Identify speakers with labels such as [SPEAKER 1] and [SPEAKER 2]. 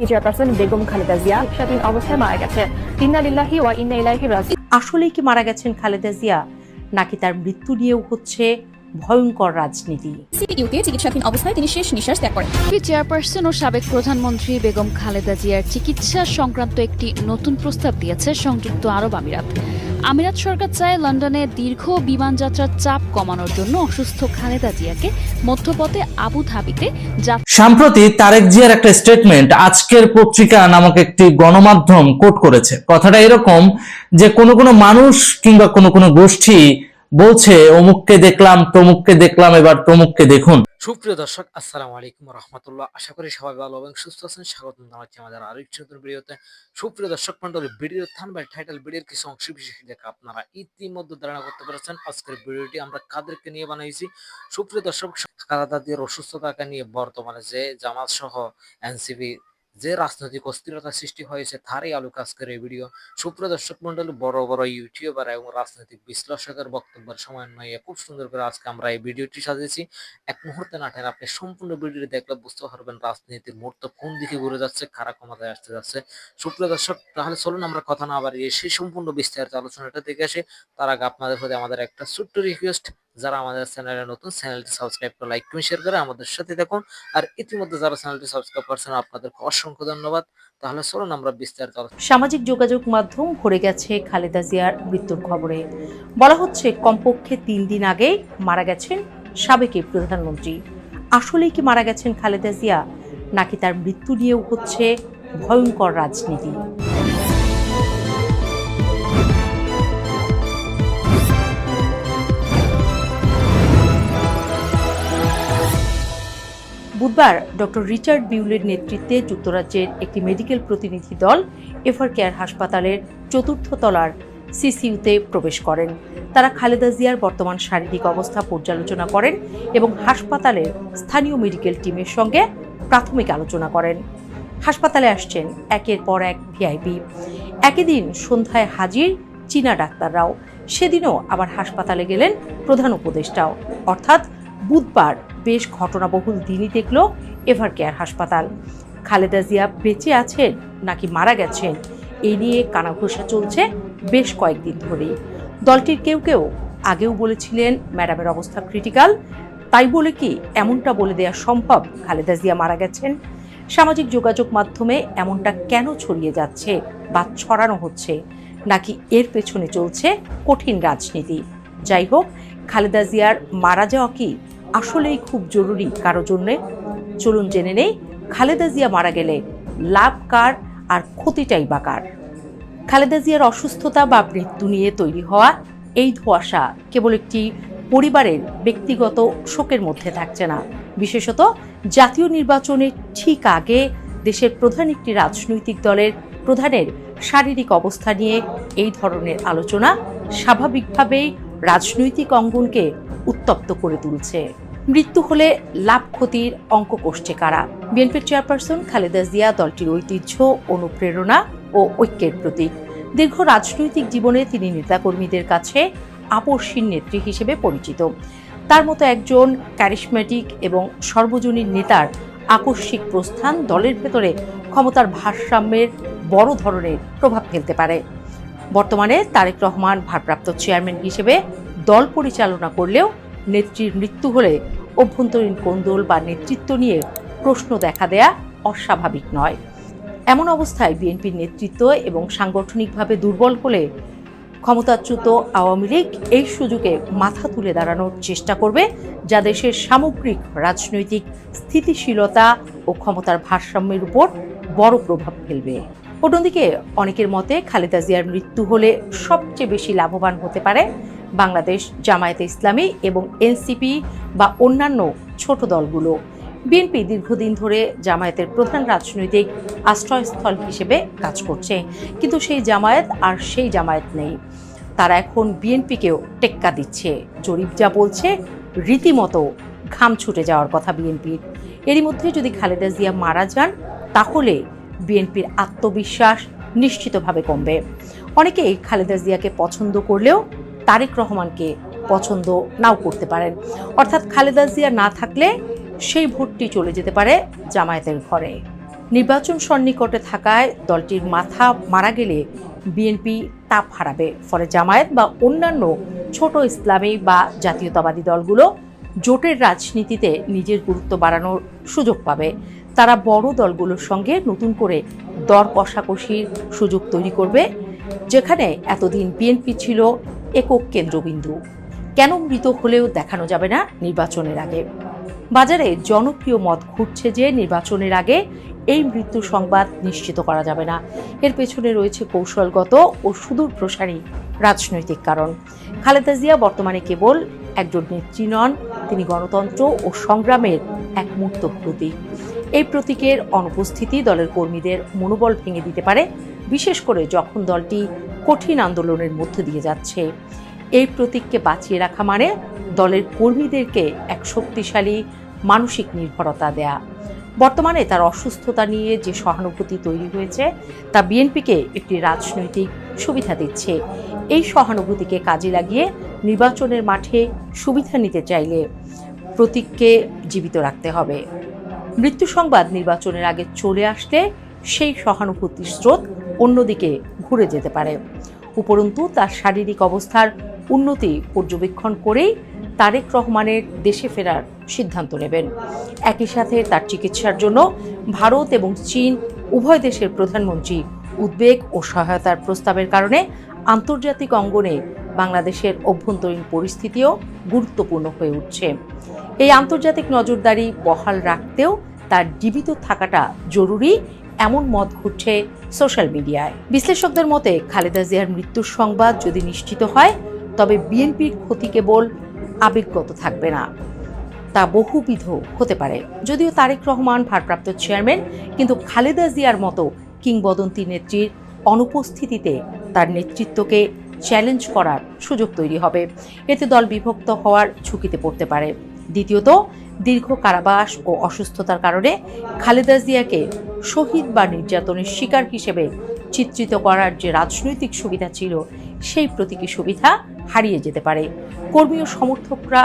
[SPEAKER 1] Chairperson Begum Khaleda Zia চিকিৎসাধীন অবস্থায় মারা গেছেন। ইন্না লিল্লাহি ওয়া ইন্না ইলাইহি রাজিউন।
[SPEAKER 2] আসলেই কি মারা গেছেন খালেদা জিয়া, নাকি তার মৃত্যু নিয়েও হচ্ছে ভয়ঙ্কর রাজনীতি?
[SPEAKER 3] সিপিডিউতে চিকিৎসাধীন অবস্থায় তিনি শেষ নিঃশ্বাস ত্যাগ করেন।
[SPEAKER 4] চেয়ারপারসন ও সাবেক প্রধানমন্ত্রী বেগম খালেদা জিয়ার চিকিৎসা সংক্রান্ত একটি নতুন প্রস্তাব দিয়েছে সংযুক্ত আরব আমিরাত। আমিরাত সরকার চায় লন্ডনে দীর্ঘ বিমানযাত্রার চাপ কমানোর জন্য অসুস্থ খালেদা জিয়াকে মধ্যপথে আবুধাবিতে
[SPEAKER 5] সম্প্রতি তারেক জিয়ার একটা স্টেটমেন্ট আজকের পত্রিকা নামক একটি গণমাধ্যম কোট করেছে। কথাটা এরকম যে কোনো মানুষ কিংবা কোনো গোষ্ঠী বলছে অমুককে দেখলাম, তমুককে দেখলাম, এবার তমুককে দেখুন।
[SPEAKER 6] সুপ্রিয় দর্শক, আসসালামু আলাইকুম রহমতুল্লাহ। আশা করি সবাই ভালো এবং সুস্থ আছেন। স্বাগত জানাচ্ছি আমাদের আরো একটি নতুন ভিডিওতে। সুপ্রিয় দর্শক মন্ডলী, ভিডিওর থাম্বনেল, টাইটেল, ভিডিওর কিছু অংশ বিশেষ দেখে আপনারা ইতিমধ্যে ধারণা করতে পেরেছেন আজকের ভিডিওটি আমরা কাদেরকে নিয়ে বানাইছি। সুপ্রিয় দর্শক, খালেদা জিয়ার অসুস্থতাকে নিয়ে বর্তমানে যে জামাত সহ এনসিপি যে রাজনৈতিক অস্থিরতা সৃষ্টি হয়েছে তারই আলোকে আজকের এই ভিডিও। সুপ্রিয় দর্শক মন্ডলী, বড় বড় ইউটিউবার এবং রাজনৈতিক বিশ্লেষকের বক্তব্যের সমন্বয়ে খুব সুন্দর করে আজকে আমরা এই ভিডিওটি সাজিয়েছি। এক মুহূর্তে না টেনে আপনি সম্পূর্ণ ভিডিওটি দেখলে বুঝতে পারবেন রাজনীতির মুহূর্ত কোন দিকে ঘুরে যাচ্ছে, কারা ক্ষমতায় আসতে যাচ্ছে। সুপ্রিয় দর্শক, তাহলে চলুন আমরা কথা না বাড়িয়ে সেই সম্পূর্ণ বিস্তারিত আলোচনাটা দেখে আসি। তার আগে আপনাদের প্রতি আমাদের একটা ছোট্ট রিকোয়েস্ট, যারা আমাদের চ্যানেলে নতুন, চ্যানেলটি সাবস্ক্রাইব করে লাইক করে শেয়ার করে আমাদের সাথে দেখুন। আর ইতিমধ্যে যারা চ্যানেলটি সাবস্ক্রাইব করছেন আপনাদেরকে অসংখ্য ধন্যবাদ। তাহলে চলুন আমরা বিস্তারিত
[SPEAKER 2] সামাজিক যোগাযোগ মাধ্যম ভরে গেছে খালেদা জিয়ার মৃত্যুর খবরে। বলা হচ্ছে কমপক্ষে 3 দিন আগে মারা গেছেন সাবেক প্রধানমন্ত্রী। আসলেই কি মারা গেছেন খালেদা জিয়া, নাকি তার মৃত্যু নিয়েও হচ্ছে ভয়ঙ্কর রাজনীতি? বুধবার ডক্টর রিচার্ড বিউলের নেতৃত্বে যুক্তরাজ্যের একটি মেডিকেল প্রতিনিধি দল এভারকেয়ার হাসপাতালের 4র্থ তলার সিসিইউতে প্রবেশ করেন। তারা খালেদা জিয়ার বর্তমান শারীরিক অবস্থা পর্যালোচনা করেন এবং হাসপাতালের স্থানীয় মেডিকেল টিমের সঙ্গে প্রাথমিক আলোচনা করেন। হাসপাতালে আসছেন একের পর এক ভিআইপি। একই দিন সন্ধ্যায় হাজির চীনা ডাক্তাররাও। সেদিনও আবার হাসপাতালে গেলেন প্রধান উপদেষ্টাও। অর্থাৎ বুধবার বেশ ঘটনাবহুল দিনই দেখল এভারকেয়ার হাসপাতাল। খালেদা জিয়া বেঁচে আছেন নাকি মারা গেছেন এই নিয়ে কানাঘুষা চলছে বেশ কয়েকদিন ধরেই। দলটির কেউ কেউ আগেও বলেছিলেন ম্যাডামের অবস্থা ক্রিটিক্যাল, তাই বলে কি এমনটা বলে দেওয়া সম্ভব খালেদা জিয়া মারা গেছেন? সামাজিক যোগাযোগ মাধ্যমে এমনটা কেন ছড়িয়ে যাচ্ছে বা ছড়ানো হচ্ছে, নাকি এর পেছনে চলছে কঠিন রাজনীতি? যাই হোক, খালেদা জিয়ার মারা যাওয়া কি আসলেই খুব জরুরি কারো জন্যে? চলুন জেনে নেই খালেদা জিয়া মারা গেলে লাভ কার আর ক্ষতিটাই বা কার। খালেদা জিয়ার অসুস্থতা বা মৃত্যু নিয়ে তৈরি হওয়া এই ধোঁয়াশা কেবল একটি পরিবারের ব্যক্তিগত শোকের মধ্যে থাকছে না। বিশেষত জাতীয় নির্বাচনের ঠিক আগে দেশের প্রধান একটি রাজনৈতিক দলের প্রধানের শারীরিক অবস্থা নিয়ে এই ধরনের আলোচনা স্বাভাবিকভাবেই রাজনৈতিক অঙ্গনকে উত্তপ্ত করে তুলছে। মৃত্যু হলে লাভ ক্ষতির অঙ্ক কষছে কারা? বিএনপির চেয়ারপারসন খালেদা জিয়া দলটির ঐতিহ্য, অনুপ্রেরণা ও ঐক্যের প্রতীক। দীর্ঘ রাজনৈতিক জীবনে তিনি নেতাকর্মীদের কাছে আপসহীন নেত্রী হিসেবে পরিচিত। তার মতো একজন ক্যারিশম্যাটিক এবং সর্বজনীন নেতার আকস্মিক প্রস্থান দলের ভেতরে ক্ষমতার ভারসাম্যের বড় ধরনের প্রভাব ফেলতে পারে। বর্তমানে তারেক রহমান ভারপ্রাপ্ত চেয়ারম্যান হিসেবে দল পরিচালনা করলেও নেত্রীর মৃত্যু হলে অভ্যন্তরীণ কোন্দল বা নেতৃত্ব নিয়ে প্রশ্ন দেখা দেয়া অস্বাভাবিক নয়। এমন অবস্থায় বিএনপির নেতৃত্ব এবং সাংগঠনিকভাবে দুর্বল হলে ক্ষমতাচ্যুত আওয়ামী লীগ এই সুযোগে মাথা তুলে দাঁড়ানোর চেষ্টা করবে, যা দেশের সামগ্রিক রাজনৈতিক স্থিতিশীলতা ও ক্ষমতার ভারসাম্যের উপর বড় প্রভাব ফেলবে। অন্যদিকে অনেকের মতে খালেদা জিয়ার মৃত্যু হলে সবচেয়ে বেশি লাভবান হতে পারে বাংলাদেশ জামায়াতে ইসলামী এবং এনসিপি বা অন্যান্য ছোট দলগুলো। বিএনপি দীর্ঘদিন ধরে জামায়াতের প্রধান রাজনৈতিক আশ্রয়স্থল হিসেবে কাজ করছে, কিন্তু সেই জামায়াত আর সেই জামায়াত নেই। তারা এখন বিএনপিকেও টেক্কা দিচ্ছে। জরিপ যা বলছে রীতিমতো ঘাম ছুটে যাওয়ার কথা বিএনপির। এরই মধ্যে যদি খালেদা জিয়া মারা যান তাহলে বিএনপির আত্মবিশ্বাস নিশ্চিতভাবে কমবে। অনেকেই খালেদা জিয়াকে পছন্দ করলেও তারেক রহমানকে পছন্দ নাও করতে পারেন। অর্থাৎ খালেদা জিয়া না থাকলে সেই ভোটটি চলে যেতে পারে জামায়াতের ঘরে। নির্বাচন সন্নিকটে থাকায় দলটির মাথা মারা গেলে বিএনপি তাপ হারাবে, ফলে জামায়াত বা অন্যান্য ছোট ইসলামী বা জাতীয়তাবাদী দলগুলো জোটের রাজনীতিতে নিজের গুরুত্ব বাড়ানোর সুযোগ পাবে। তারা বড় দলগুলোর সঙ্গে নতুন করে দর কষাকষির সুযোগ তৈরি করবে, যেখানে এতদিন বিএনপি ছিল একক কেন্দ্রবিন্দু। কেন মৃত হলেও দেখানো যাবে না নির্বাচনের আগে? বাজারে জনপ্রিয় মত ঘুরছে যে নির্বাচনের আগে এই মৃত্যু সংবাদ নিশ্চিত করা যাবে না। এর পেছনে রয়েছে কৌশলগত ও সুদূর প্রসারী রাজনৈতিক কারণ। খালেদা জিয়া বর্তমানে কেবল একজন নেত্রী নন, তিনি গণতন্ত্র ও সংগ্রামের এক মূর্ত প্রতীক। এই প্রতীকের অনুপস্থিতি দলের কর্মীদের মনোবল ভেঙে দিতে পারে, বিশেষ করে যখন দলটি কঠিন আন্দোলনের মধ্য দিয়ে যাচ্ছে। এই প্রতীককে বাঁচিয়ে রাখা মানে দলের কর্মীদেরকে এক শক্তিশালী মানসিক নির্ভরতা দেয়া। বর্তমানে তার অসুস্থতা নিয়ে যে সহানুভূতি তৈরি হয়েছে তা বিএনপিকে একটি রাজনৈতিক সুবিধা দিচ্ছে। এই সহানুভূতিকে কাজে লাগিয়ে নির্বাচনের মাঠে সুবিধা নিতে চাইলে প্রতীককে জীবিত রাখতে হবে। মৃত্যু সংবাদ নির্বাচনের আগে চলে আসলে সেই সহানুভূতির স্রোত অন্যদিকে ঘুরে যেতে পারে। উপরন্তু তার শারীরিক অবস্থার উন্নতি পর্যবেক্ষণ করেই তারেক রহমানের দেশে ফেরার সিদ্ধান্ত নেবেন। একই সাথে তার চিকিৎসার জন্য ভারত এবং চীন উভয় দেশের প্রধানমন্ত্রী উদ্বেগ ও সহায়তার প্রস্তাবের কারণে আন্তর্জাতিক অঙ্গনে বাংলাদেশের অভ্যন্তরীণ পরিস্থিতিও গুরুত্বপূর্ণ হয়ে উঠছে। এই আন্তর্জাতিক নজরদারি বহাল রাখতেও তার জীবিত থাকাটা জরুরি, এমন মত ঘুরছে সোশ্যাল মিডিয়ায়। বিশ্লেষকদের মতে খালেদা জিয়ার মৃত্যুর সংবাদ যদি নিশ্চিত হয়, তবে বিএনপির ক্ষতি কেবল আবেগগত থাকবে না, তা বহুবিধ হতে পারে। যদিও তারেক রহমান ভারপ্রাপ্ত চেয়ারম্যান, কিন্তু খালেদা জিয়ার মতো কিংবদন্তি নেত্রীর অনুপস্থিতিতে তার নেতৃত্বকে চ্যালেঞ্জ করার সুযোগ তৈরি হবে। এতে দল বিভক্ত হওয়ার ঝুঁকিতে পড়তে পারে। দ্বিতীয়ত, দীর্ঘ কারাবাস ও অসুস্থতার কারণে খালেদা জিয়াকে শহীদ বা নির্যাতনের শিকার হিসেবে চিত্রিত করার যে রাজনৈতিক সুবিধা ছিল, সেই প্রতীকী সুবিধা হারিয়ে যেতে পারে। কর্মী ও সমর্থকরা